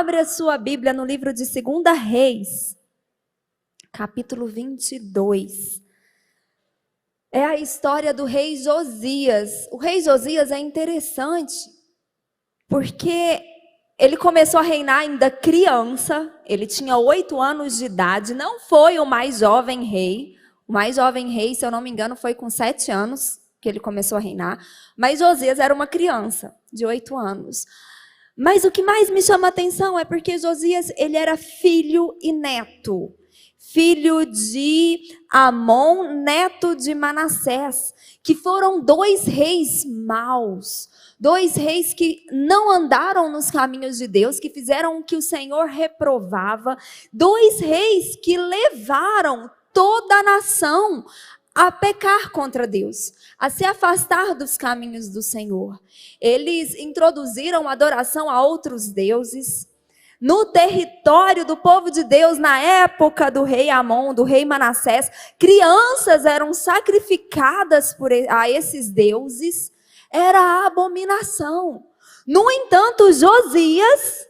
Abre a sua Bíblia no livro de 2 Reis, capítulo 22. É a história do rei Josias. O rei Josias é interessante, porque ele começou a reinar ainda criança, ele tinha 8 anos de idade, não foi o mais jovem rei. O mais jovem rei, se eu não me engano, foi com 7 anos que ele começou a reinar. Mas Josias era uma criança de 8 anos. Mas o que mais me chama a atenção é porque Josias, ele era filho e neto. Filho de Amon, neto de Manassés, que foram 2 reis maus. 2 reis que não andaram nos caminhos de Deus, que fizeram o que o Senhor reprovava. 2 reis que levaram toda a nação a pecar contra Deus, a se afastar dos caminhos do Senhor. Eles introduziram adoração a outros deuses no território do povo de Deus. Na época do rei Amon, do rei Manassés, crianças eram sacrificadas a esses deuses. Era abominação. No entanto, Josias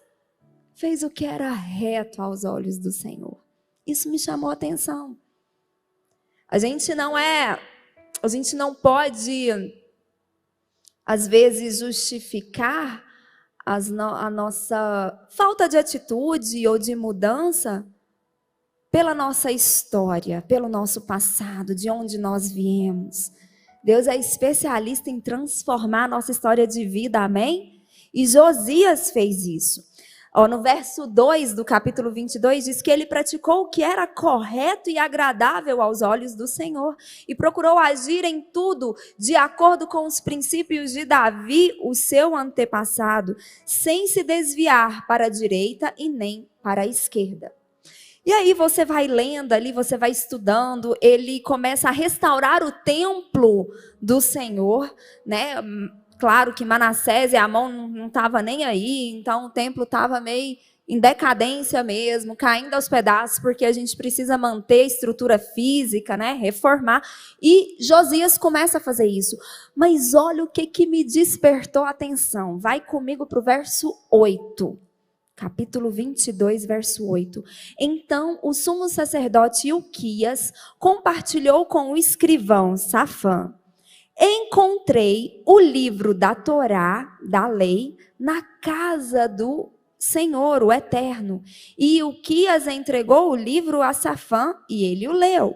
fez o que era reto aos olhos do Senhor. Isso me chamou a atenção. A gente não pode, às vezes, justificar a nossa falta de atitude ou de mudança pela nossa história, pelo nosso passado, de onde nós viemos. Deus é especialista em transformar a nossa história de vida, amém? E Josias fez isso. No verso 2 do capítulo 22, diz que ele praticou o que era correto e agradável aos olhos do Senhor e procurou agir em tudo de acordo com os princípios de Davi, o seu antepassado, sem se desviar para a direita e nem para a esquerda. E aí você vai lendo ali, você vai estudando, ele começa a restaurar o templo do Senhor, né? Claro que Manassés e Amon não estavam nem aí, então o templo estava meio em decadência mesmo, caindo aos pedaços, porque a gente precisa manter a estrutura física, né? Reformar. E Josias começa a fazer isso. Mas olha o que me despertou a atenção. Vai comigo para o verso 8. Capítulo 22, verso 8. Então o sumo sacerdote Ilquias compartilhou com o escrivão Safã: encontrei o livro da Torá, da lei, na casa do Senhor, o Eterno. E Ilquias entregou o livro a Safã e ele o leu.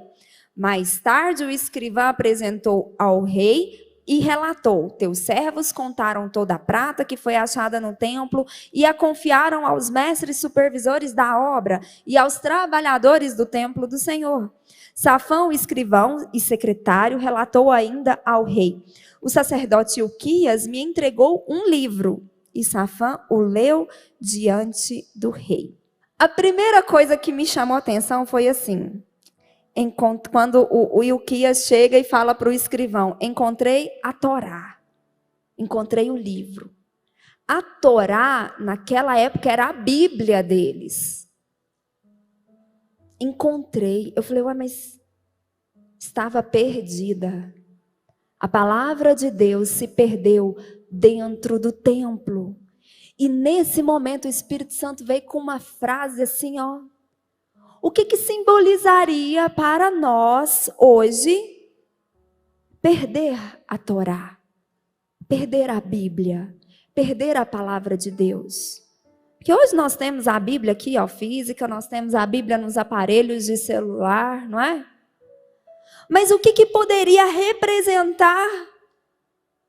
Mais tarde o escrivão apresentou ao rei e relatou: teus servos contaram toda a prata que foi achada no templo e a confiaram aos mestres supervisores da obra e aos trabalhadores do templo do Senhor. Safã, o escrivão e secretário, relatou ainda ao rei: o sacerdote Ilquias me entregou um livro. E Safã o leu diante do rei. A primeira coisa que me chamou a atenção foi assim: quando o Ilquias chega e fala para o escrivão: encontrei a Torá, encontrei o livro. A Torá, naquela época, era a Bíblia deles. Encontrei. Eu falei: ué, mas estava perdida. A palavra de Deus se perdeu dentro do templo. E nesse momento o Espírito Santo veio com uma frase assim, ó. O que simbolizaria para nós hoje perder a Torá, perder a Bíblia, perder a palavra de Deus? Porque hoje nós temos a Bíblia aqui, ó, física, nós temos a Bíblia nos aparelhos de celular, não é? Mas o que poderia representar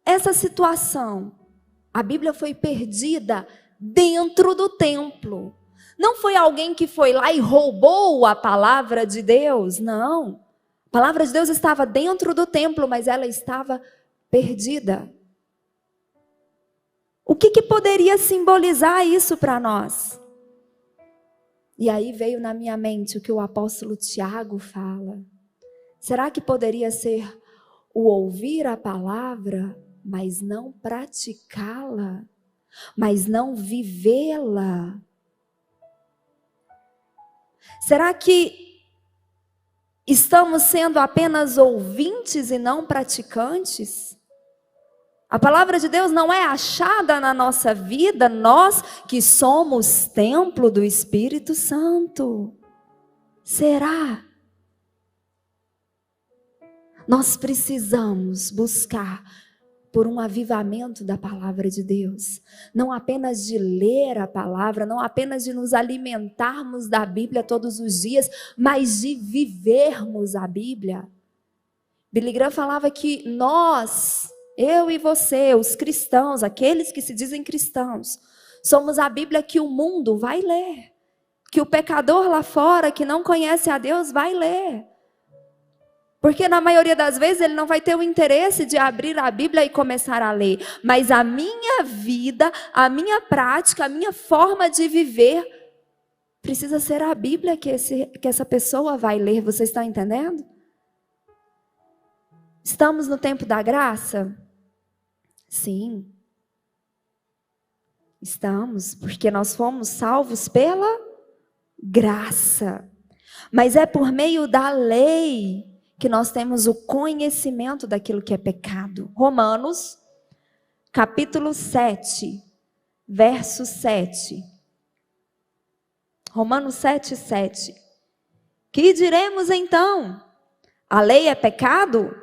essa situação? A Bíblia foi perdida dentro do templo. Não foi alguém que foi lá e roubou a palavra de Deus, não. A palavra de Deus estava dentro do templo, mas ela estava perdida. O que poderia simbolizar isso para nós? E aí veio na minha mente o que o apóstolo Tiago fala. Será que poderia ser o ouvir a palavra, mas não praticá-la, mas não vivê-la? Será que estamos sendo apenas ouvintes e não praticantes? A palavra de Deus não é achada na nossa vida, nós que somos templo do Espírito Santo. Será? Nós precisamos buscar por um avivamento da palavra de Deus. Não apenas de ler a palavra, não apenas de nos alimentarmos da Bíblia todos os dias, mas de vivermos a Bíblia. Billy Graham falava que nós, eu e você, os cristãos, aqueles que se dizem cristãos, somos a Bíblia que o mundo vai ler. Que o pecador lá fora, que não conhece a Deus, vai ler. Porque na maioria das vezes ele não vai ter o interesse de abrir a Bíblia e começar a ler. Mas a minha vida, a minha prática, a minha forma de viver, precisa ser a Bíblia que essa pessoa vai ler. Vocês estão entendendo? Estamos no tempo da graça? Sim. Estamos, porque nós fomos salvos pela graça. Mas é por meio da lei que nós temos o conhecimento daquilo que é pecado. Romanos, capítulo 7, verso 7. Romanos 7, 7. Que diremos então? A lei é pecado?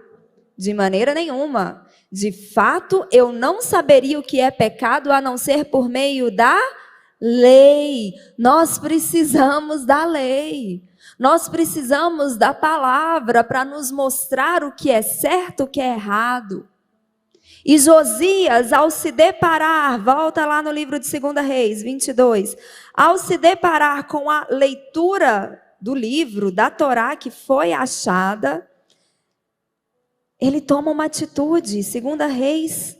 De maneira nenhuma. De fato, eu não saberia o que é pecado a não ser por meio da lei. Nós precisamos da lei. Nós precisamos da palavra para nos mostrar o que é certo, o que é errado. E Josias, ao se deparar, volta lá no livro de 2 Reis, 22, ao se deparar com a leitura do livro, da Torá que foi achada, ele toma uma atitude. 2 Reis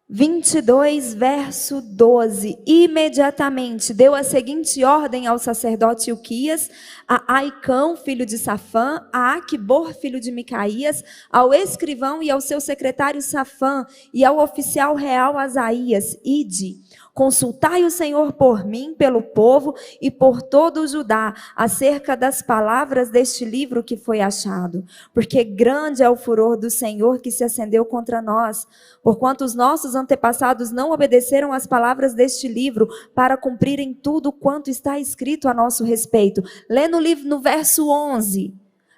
22, verso 12. Imediatamente deu a seguinte ordem ao sacerdote Ilquias, a Aicão, filho de Safã, a Aquibor, filho de Micaías, ao escrivão e ao seu secretário Safã, e ao oficial real Asaías: Ide, consultai o Senhor por mim, pelo povo e por todo o Judá, acerca das palavras deste livro que foi achado. Porque grande é o furor do Senhor que se acendeu contra nós, porquanto os nossos antepassados não obedeceram às palavras deste livro, para cumprirem tudo quanto está escrito a nosso respeito. Lê no livro, no verso 11.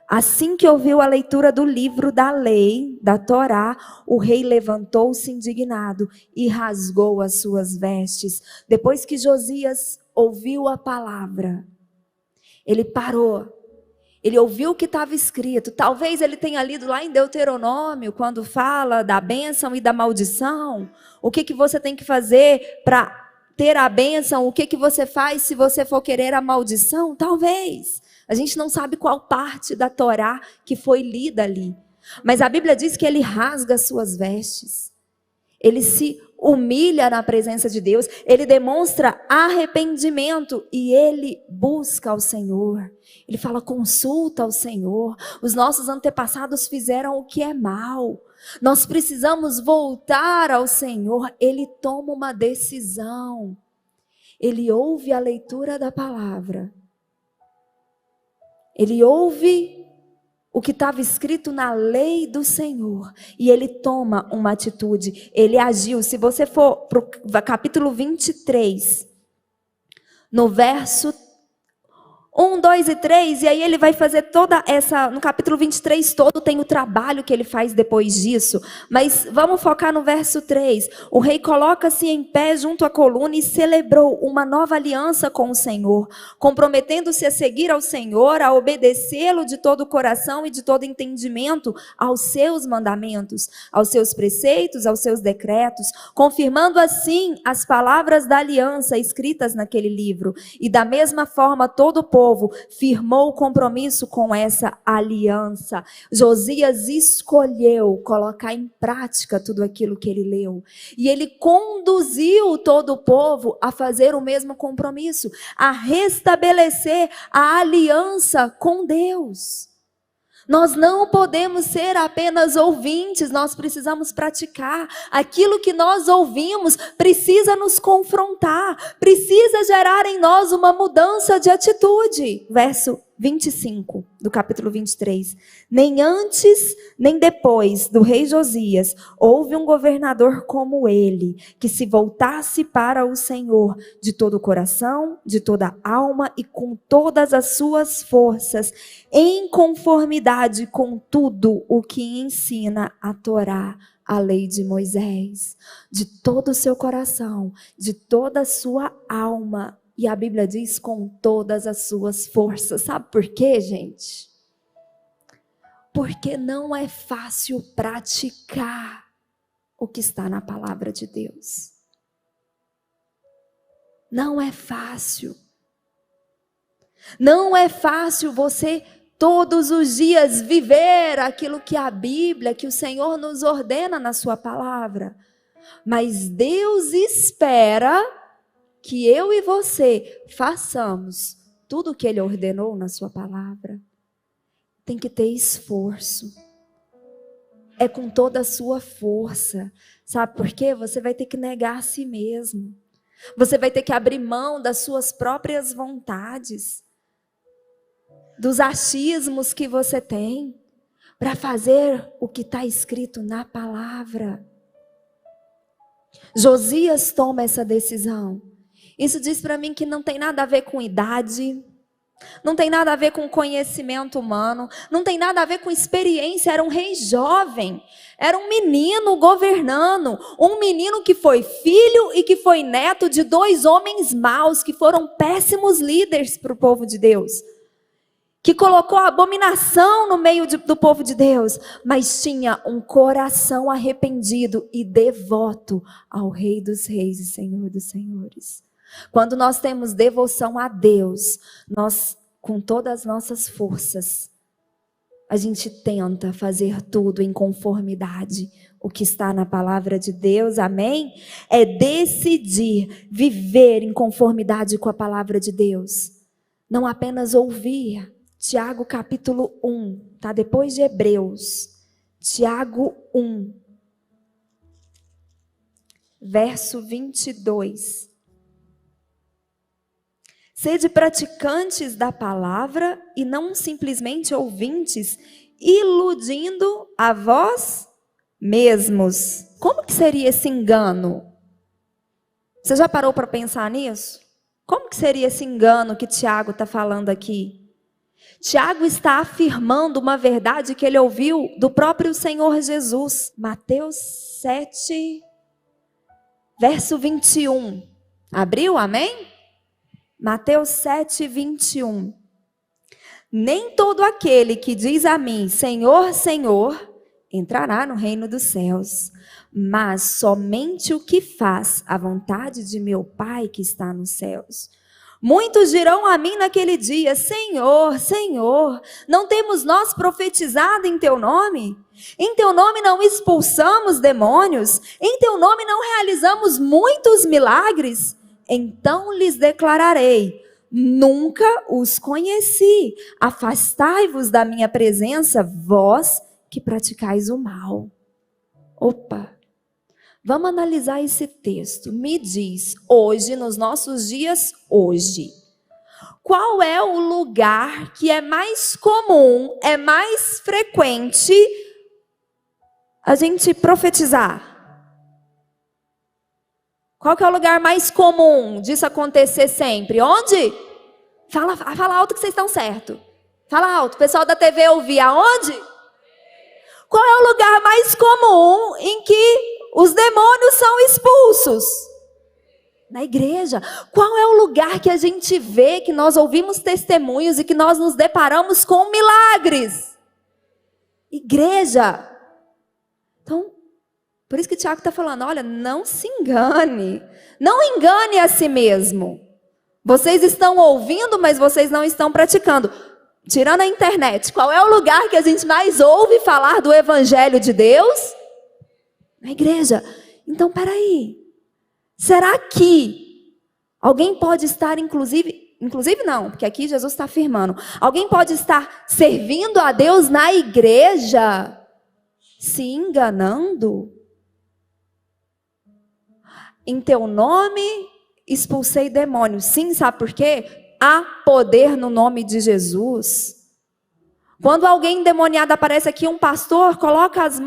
Assim que ouviu a leitura do livro da lei, da Torá, o rei levantou-se indignado e rasgou as suas vestes. Depois que Josias ouviu a palavra, ele parou. Ele ouviu o que estava escrito. Talvez ele tenha lido lá em Deuteronômio, quando fala da bênção e da maldição. O que você tem que fazer para ter a bênção? O que você faz se você for querer a maldição? Talvez. A gente não sabe qual parte da Torá que foi lida ali. Mas a Bíblia diz que ele rasga as suas vestes. Ele se humilha na presença de Deus. Ele demonstra arrependimento e ele busca ao Senhor. Ele fala: consulta ao Senhor. Os nossos antepassados fizeram o que é mal. Nós precisamos voltar ao Senhor. Ele toma uma decisão. Ele ouve a leitura da palavra. Ele ouve o que estava escrito na lei do Senhor e ele toma uma atitude, ele agiu. Se você for para o capítulo 23, no verso 1, 2 e 3, e aí ele vai fazer toda essa, no capítulo 23 todo tem o trabalho que ele faz depois disso, mas vamos focar no verso 3. O rei coloca-se em pé junto à coluna e celebrou uma nova aliança com o Senhor, comprometendo-se a seguir ao Senhor, a obedecê-lo de todo o coração e de todo entendimento, aos seus mandamentos, aos seus preceitos, aos seus decretos, confirmando assim as palavras da aliança escritas naquele livro. E da mesma forma todo o povo firmou o compromisso com essa aliança. Josias escolheu colocar em prática tudo aquilo que ele leu. E ele conduziu todo o povo a fazer o mesmo compromisso, a restabelecer a aliança com Deus. Nós não podemos ser apenas ouvintes, nós precisamos praticar. Aquilo que nós ouvimos precisa nos confrontar, precisa gerar em nós uma mudança de atitude. Verso 25, do capítulo 23. Nem antes, nem depois do rei Josias, houve um governador como ele, que se voltasse para o Senhor de todo o coração, de toda a alma e com todas as suas forças, em conformidade com tudo o que ensina a Torá, a lei de Moisés, de todo o seu coração, de toda a sua alma. E a Bíblia diz com todas as suas forças. Sabe por quê, gente? Porque não é fácil praticar o que está na palavra de Deus. Não é fácil. Não é fácil você todos os dias viver aquilo que a Bíblia, que o Senhor nos ordena na sua palavra. Mas Deus espera que eu e você façamos tudo o que Ele ordenou na sua palavra. Tem que ter esforço. É com toda a sua força. Sabe por quê? Você vai ter que negar a si mesmo. Você vai ter que abrir mão das suas próprias vontades, dos achismos que você tem, para fazer o que está escrito na palavra. Josias toma essa decisão. Isso diz para mim que não tem nada a ver com idade, não tem nada a ver com conhecimento humano, não tem nada a ver com experiência. Era um rei jovem, era um menino governando, um menino que foi filho e que foi neto de 2 homens maus, que foram péssimos líderes para o povo de Deus, que colocou a abominação no meio do povo de Deus, mas tinha um coração arrependido e devoto ao Rei dos Reis e Senhor dos Senhores. Quando nós temos devoção a Deus, nós, com todas as nossas forças, a gente tenta fazer tudo em conformidade o que está na palavra de Deus, amém? É decidir viver em conformidade com a palavra de Deus, não apenas ouvir. Tiago capítulo 1, tá depois de Hebreus. Tiago 1, verso 22. Sede praticantes da palavra e não simplesmente ouvintes, iludindo a vós mesmos. Como que seria esse engano? Você já parou para pensar nisso? Como que seria esse engano que Tiago está falando aqui? Tiago está afirmando uma verdade que ele ouviu do próprio Senhor Jesus. Mateus 7, verso 21. Abriu, amém? Mateus 7, 21. Nem todo aquele que diz a mim, Senhor, Senhor, entrará no reino dos céus, mas somente o que faz a vontade de meu Pai que está nos céus. Muitos dirão a mim naquele dia, Senhor, Senhor, não temos nós profetizado em teu nome? Em teu nome não expulsamos demônios? Em teu nome não realizamos muitos milagres? Então lhes declararei, nunca os conheci. Afastai-vos da minha presença, vós que praticais o mal. Opa! Vamos analisar esse texto. Me diz, hoje, nos nossos dias, hoje, qual é o lugar que é mais comum, é mais frequente a gente profetizar? Qual que é o lugar mais comum disso acontecer sempre? Onde? Fala alto que vocês estão certo. Fala alto, pessoal da TV ouvir. Aonde? Qual é o lugar mais comum em que os demônios são expulsos? Na igreja. Qual é o lugar que a gente vê, que nós ouvimos testemunhos e que nós nos deparamos com milagres? Igreja. Então, por isso que o Tiago está falando, olha, não se engane. Não engane a si mesmo. Vocês estão ouvindo, mas vocês não estão praticando. Tirando a internet, qual é o lugar que a gente mais ouve falar do Evangelho de Deus? Na igreja. Então, peraí. Será que alguém pode estar, inclusive não, porque aqui Jesus está afirmando. Alguém pode estar servindo a Deus na igreja, se enganando? Em teu nome expulsei demônios. Sim, sabe por quê? há poder no nome de Jesus. Quando alguém endemoniado aparece aqui, um pastor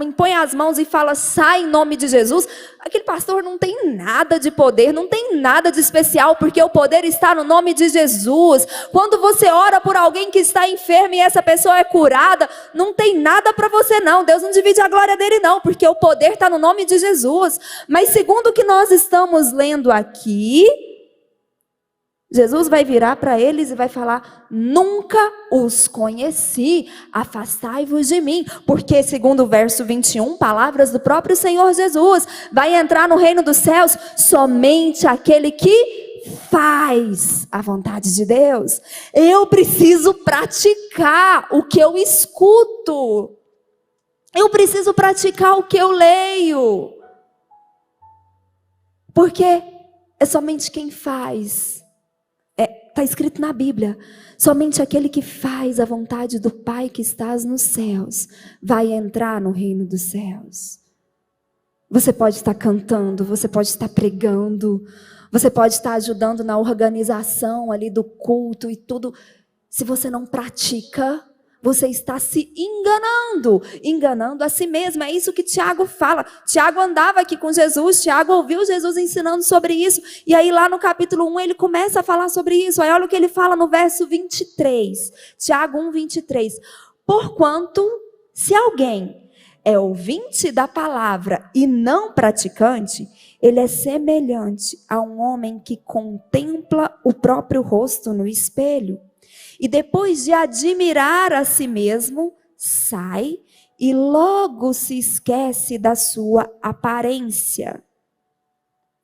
impõe as mãos e fala, sai em nome de Jesus, aquele pastor não tem nada de poder, não tem nada de especial, porque o poder está no nome de Jesus. Quando você ora por alguém que está enfermo e essa pessoa é curada, não tem nada para você não, Deus não divide a glória dele não, porque o poder está no nome de Jesus. Mas segundo o que nós estamos lendo aqui, Jesus vai virar para eles e vai falar, nunca os conheci, afastai-vos de mim. Porque, segundo o verso 21, palavras do próprio Senhor Jesus, vai entrar no reino dos céus somente aquele que faz a vontade de Deus. Eu preciso praticar o que eu escuto. Eu preciso praticar o que eu leio. Porque é somente quem faz. Está escrito na Bíblia, somente aquele que faz a vontade do Pai que estás nos céus, vai entrar no reino dos céus. Você pode estar cantando, você pode estar pregando, você pode estar ajudando na organização ali do culto e tudo. Se você não pratica, você está se enganando a si mesmo. É isso que Tiago fala. Tiago andava aqui com Jesus, Tiago ouviu Jesus ensinando sobre isso. E aí lá no capítulo 1 ele começa a falar sobre isso. Aí olha o que ele fala no verso 23. Tiago 1, 23. Porquanto, se alguém é ouvinte da palavra e não praticante, ele é semelhante a um homem que contempla o próprio rosto no espelho. E depois de admirar a si mesmo, sai e logo se esquece da sua aparência.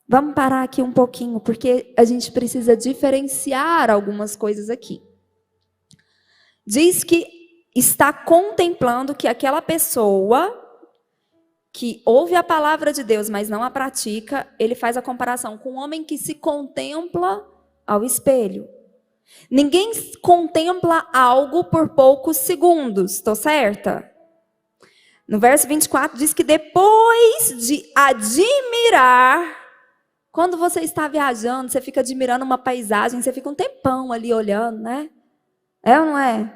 Vamos parar aqui um pouquinho, porque a gente precisa diferenciar algumas coisas aqui. Diz que está contemplando que aquela pessoa que ouve a palavra de Deus, mas não a pratica, ele faz a comparação com um homem que se contempla ao espelho. Ninguém contempla algo por poucos segundos, estou certa? No verso 24 diz que depois de admirar, quando você está viajando, você fica admirando uma paisagem, você fica um tempão ali olhando, né? É ou não é?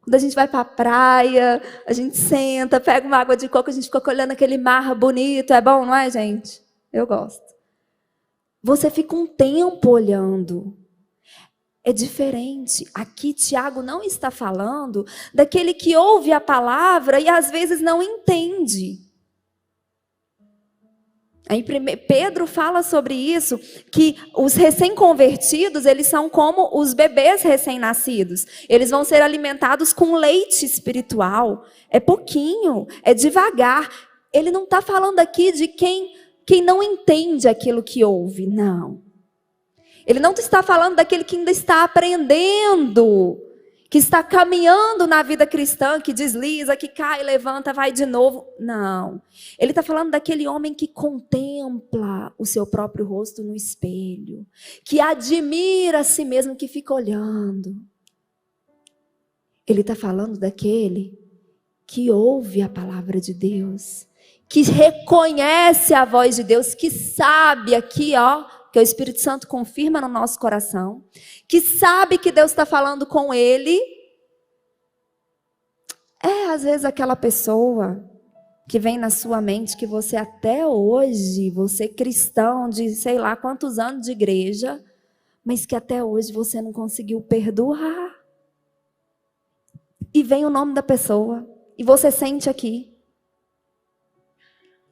Quando a gente vai para a praia, a gente senta, pega uma água de coco, a gente fica olhando aquele mar bonito, é bom, não é, gente? Eu gosto. Você fica um tempo olhando. É diferente. Aqui Tiago não está falando daquele que ouve a palavra e às vezes não entende. Aí Pedro fala sobre isso, que os recém-convertidos, eles são como os bebês recém-nascidos. Eles vão ser alimentados com leite espiritual. É pouquinho, é devagar. Ele não está falando aqui de quem não entende aquilo que ouve, não. Ele não está falando daquele que ainda está aprendendo, que está caminhando na vida cristã, que desliza, que cai, levanta, vai de novo. Não. Ele está falando daquele homem que contempla o seu próprio rosto no espelho, que admira a si mesmo, que fica olhando. Ele está falando daquele que ouve a palavra de Deus, que reconhece a voz de Deus, que sabe aqui, que o Espírito Santo confirma no nosso coração, que sabe que Deus está falando com ele. Às vezes aquela pessoa que vem na sua mente, que você até hoje, você cristão de sei lá quantos anos de igreja, mas que até hoje você não conseguiu perdoar. E vem o nome da pessoa, e você sente aqui.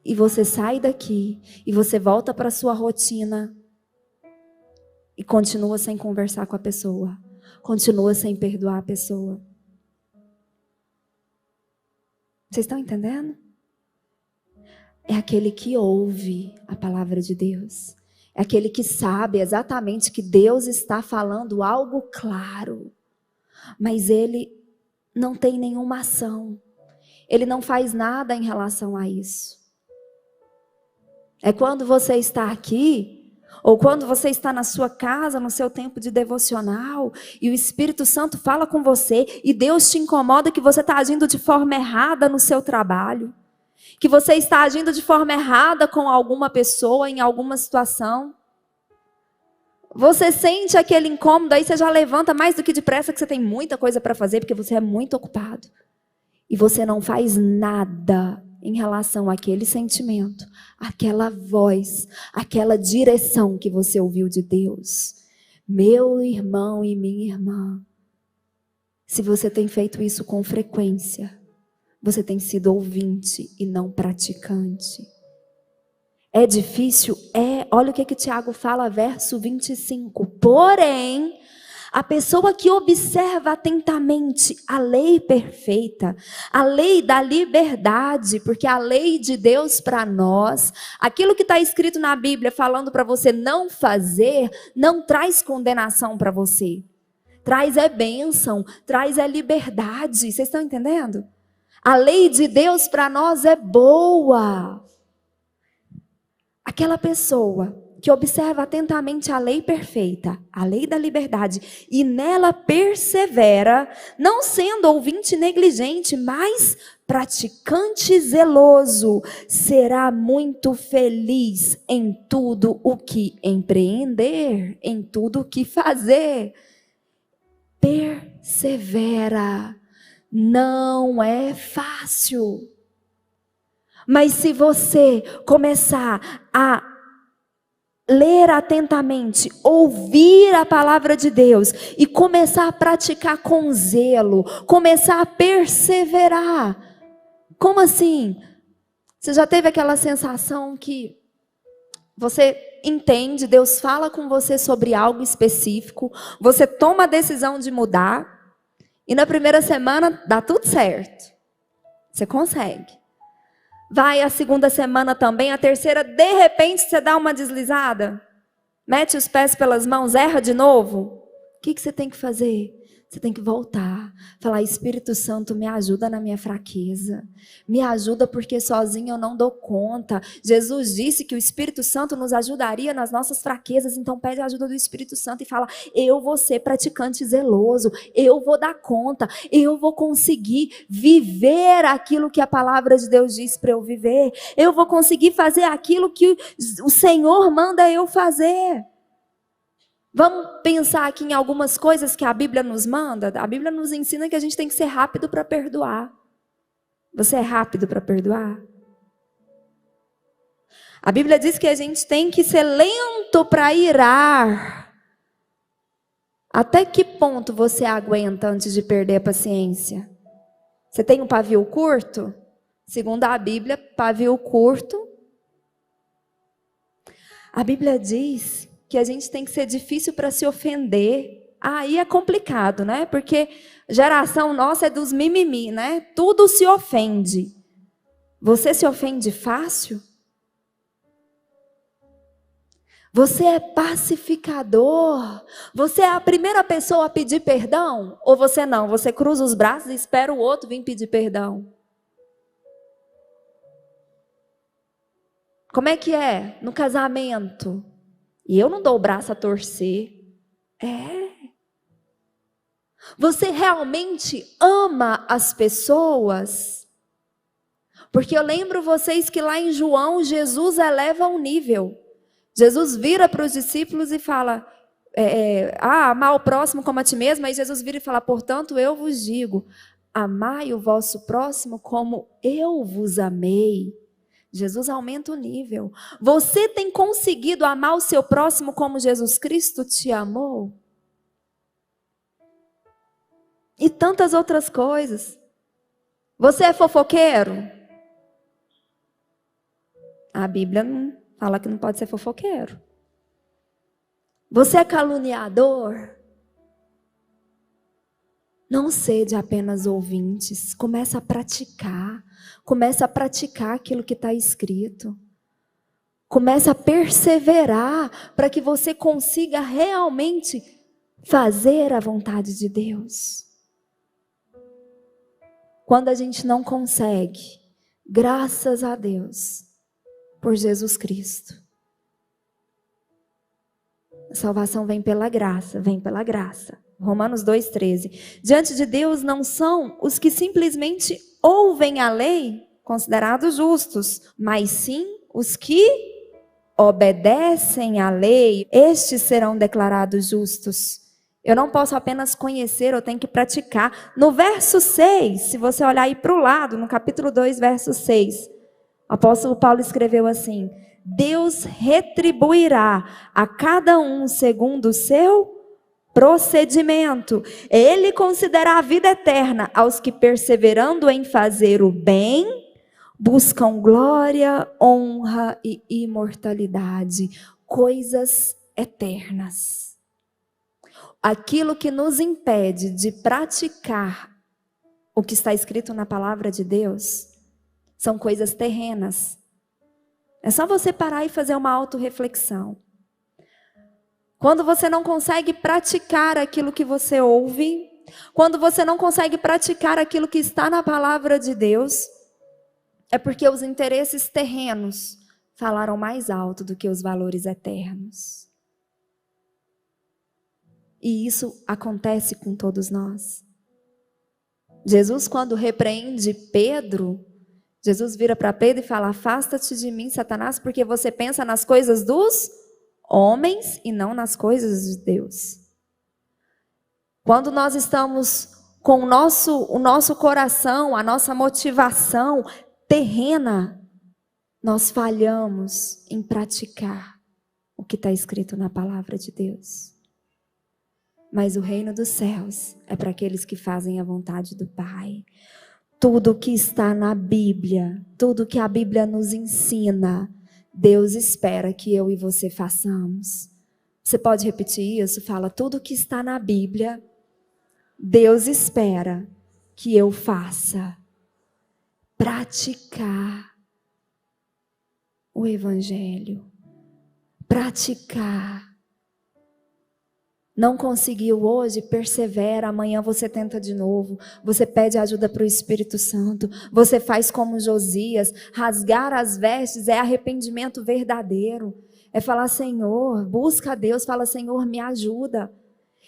E você sai daqui, e você volta para a sua rotina, e continua sem conversar com a pessoa. Continua sem perdoar a pessoa. Vocês estão entendendo? É aquele que ouve a palavra de Deus. É aquele que sabe exatamente que Deus está falando algo claro. Mas ele não tem nenhuma ação. Ele não faz nada em relação a isso. É quando você está aqui, ou quando você está na sua casa, no seu tempo de devocional, e o Espírito Santo fala com você, e Deus te incomoda que você está agindo de forma errada no seu trabalho, que você está agindo de forma errada com alguma pessoa, em alguma situação. Você sente aquele incômodo, aí você já levanta mais do que depressa, que você tem muita coisa para fazer, porque você é muito ocupado. E você não faz nada em relação àquele sentimento, àquela voz, àquela direção que você ouviu de Deus. Meu irmão e minha irmã, se você tem feito isso com frequência, você tem sido ouvinte e não praticante. É difícil? É. Olha o que Tiago fala, verso 25. Porém, a pessoa que observa atentamente a lei perfeita, a lei da liberdade, porque a lei de Deus para nós, aquilo que está escrito na Bíblia falando para você não fazer, não traz condenação para você. Traz é bênção, traz é liberdade. Vocês estão entendendo? A lei de Deus para nós é boa. Aquela pessoa que observa atentamente a lei perfeita, a lei da liberdade, e nela persevera, não sendo ouvinte negligente, mas praticante zeloso, será muito feliz em tudo o que empreender, em tudo o que fazer. Persevera. Não é fácil. Mas se você começar a ler atentamente, ouvir a palavra de Deus e começar a praticar com zelo, começar a perseverar. Como assim? Você já teve aquela sensação que você entende, Deus fala com você sobre algo específico, você toma a decisão de mudar e na primeira semana dá tudo certo. Você consegue. Vai a segunda semana também, a terceira, de repente você dá uma deslizada, mete os pés pelas mãos, erra de novo. O que você tem que fazer? Você tem que voltar, falar: Espírito Santo, me ajuda na minha fraqueza, me ajuda porque sozinho eu não dou conta. Jesus disse que o Espírito Santo nos ajudaria nas nossas fraquezas, então pede a ajuda do Espírito Santo e fala: eu vou ser praticante zeloso, eu vou dar conta, eu vou conseguir viver aquilo que a palavra de Deus diz para eu viver, eu vou conseguir fazer aquilo que o Senhor manda eu fazer. Vamos pensar aqui em algumas coisas que a Bíblia nos manda. A Bíblia nos ensina que a gente tem que ser rápido para perdoar. Você é rápido para perdoar? A Bíblia diz que a gente tem que ser lento para irar. Até que ponto você aguenta antes de perder a paciência? Você tem um pavio curto? Segundo a Bíblia, pavio curto. A Bíblia diz que a gente tem que ser difícil para se ofender. Aí é complicado, né? Porque geração nossa é dos mimimi, né? Tudo se ofende. Você se ofende fácil? Você é pacificador? Você é a primeira pessoa a pedir perdão? Ou você não? Você cruza os braços e espera o outro vir pedir perdão? Como é que é no casamento? E eu não dou o braço a torcer. Você realmente ama as pessoas? Porque eu lembro vocês que lá em João, Jesus eleva o nível. Jesus vira para os discípulos e fala, amar o próximo como a ti mesmo. Aí Jesus vira e fala: portanto eu vos digo, amai o vosso próximo como eu vos amei. Jesus aumenta o nível. Você tem conseguido amar o seu próximo como Jesus Cristo te amou? E tantas outras coisas. Você é fofoqueiro? A Bíblia não fala que não pode ser fofoqueiro. Você é caluniador? Não sede apenas ouvintes, começa a praticar. Começa a praticar aquilo que está escrito. Começa a perseverar para que você consiga realmente fazer a vontade de Deus. Quando a gente não consegue, graças a Deus, por Jesus Cristo. A salvação vem pela graça, vem pela graça. Romanos 2,13. Diante de Deus não são os que simplesmente ouvem a lei considerados justos, mas sim os que obedecem à lei, estes serão declarados justos. Eu não posso apenas conhecer, eu tenho que praticar. No verso 6, se você olhar aí para o lado, no capítulo 2, verso 6, o apóstolo Paulo escreveu assim: Deus retribuirá a cada um segundo o seu procedimento. Ele concederá a vida eterna aos que, perseverando em fazer o bem, buscam glória, honra e imortalidade, coisas eternas. Aquilo que nos impede de praticar o que está escrito na palavra de Deus são coisas terrenas. É só você parar e fazer uma autorreflexão. Quando você não consegue praticar aquilo que você ouve, quando você não consegue praticar aquilo que está na palavra de Deus, é porque os interesses terrenos falaram mais alto do que os valores eternos. E isso acontece com todos nós. Jesus, quando repreende Pedro, Jesus vira para Pedro e fala: afasta-te de mim, Satanás, porque você pensa nas coisas dos homens e não nas coisas de Deus. Quando nós estamos com o nosso coração, a nossa motivação terrena, nós falhamos em praticar o que está escrito na palavra de Deus. Mas o reino dos céus é para aqueles que fazem a vontade do Pai. Tudo que está na Bíblia, tudo que a Bíblia nos ensina, Deus espera que eu e você façamos. Você pode repetir isso? Fala: tudo que está na Bíblia, Deus espera que eu faça. Praticar o Evangelho. Praticar. Não conseguiu hoje, persevera, amanhã você tenta de novo, você pede ajuda para o Espírito Santo, você faz como Josias, rasgar as vestes é arrependimento verdadeiro, é falar: Senhor, busca a Deus, fala: Senhor, me ajuda,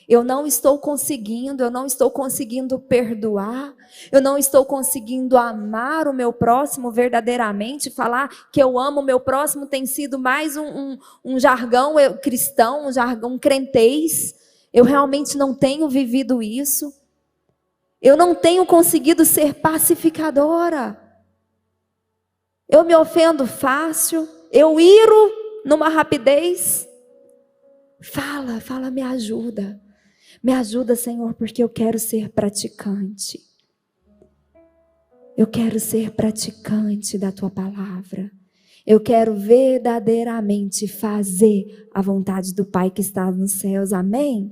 eu não estou conseguindo perdoar, eu não estou conseguindo amar o meu próximo verdadeiramente. Falar que eu amo o meu próximo tem sido mais um jargão cristão, um jargão crentez. Eu realmente não tenho vivido isso. Eu não tenho conseguido ser pacificadora. Eu me ofendo fácil, eu iro numa rapidez. Fala, me ajuda. Me ajuda, Senhor, porque eu quero ser praticante. Eu quero ser praticante da Tua palavra. Eu quero verdadeiramente fazer a vontade do Pai que está nos céus. Amém?